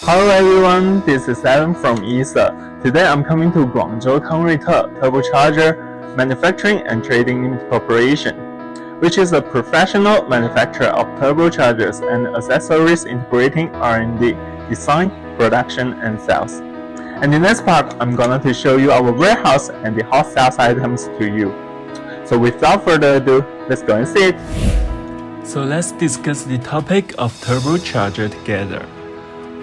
Hello everyone, this is Adam from ESA. Today I'm coming to Guangzhou Kangruite Turbocharger Manufacturing and Trading Corporation, which is a professional manufacturer of turbochargers and accessories integrating R&D, design, production, and sales. And in this part, I'm going to show you our warehouse and the hot sales items to you. So without further ado, let's go and see it. So let's discuss the topic of turbocharger together.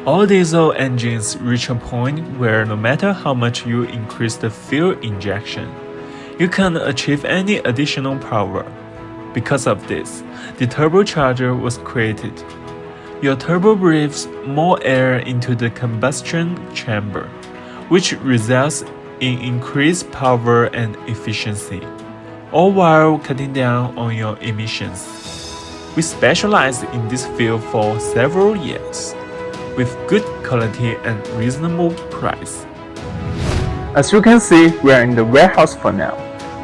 All diesel engines reach a point where no matter how much you increase the fuel injection, you can't achieve any additional power. Because of this, the turbocharger was created. Your turbo breathes more air into the combustion chamber, which results in increased power and efficiency, all while cutting down on your emissions. We specialized in this field for several years, with good quality and reasonable price. As you can see, we are in the warehouse for now.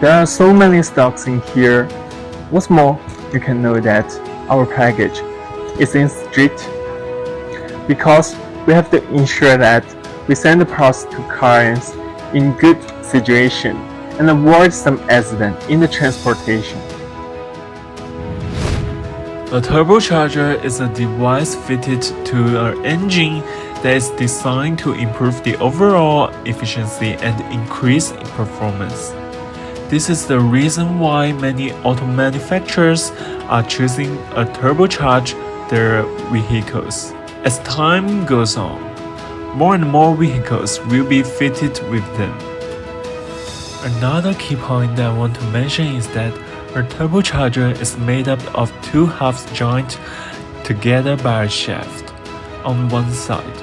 There are so many stocks in here. What's more, you can know that our package is in strict because we have to ensure that we send the parts to clients in good situation and avoid some accident in the transportation. A turbocharger is a device fitted to an engine that is designed to improve the overall efficiency and increase performance. This is the reason why many auto manufacturers are choosing to turbocharge their vehicles. As time goes on, more and more vehicles will be fitted with them. Another key point that I want to mention is that a turbocharger is made up of two halves joined together by a shaft. On one side,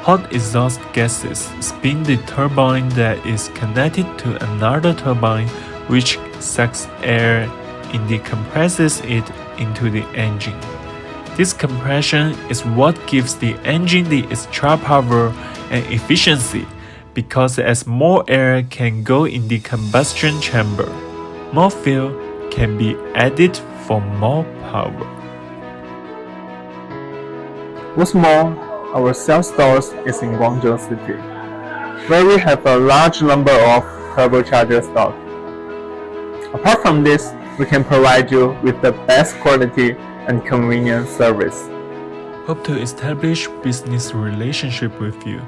hot exhaust gases spin the turbine that is connected to another turbine which sucks air and compresses it into the engine. This compression is what gives the engine the extra power and efficiency, because as more air can go in the combustion chamber, more fuel can be added for more power. What's more, our sales stores is in Guangzhou City, where we have a large number of turbocharger stock. Apart from this, we can provide you with the best quality and convenient service. Hope to establish business relationship with you.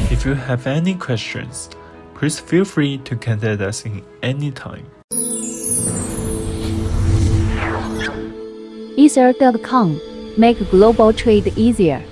If you have any questions, please feel free to contact us in any time. Ether.com. Make global trade easier.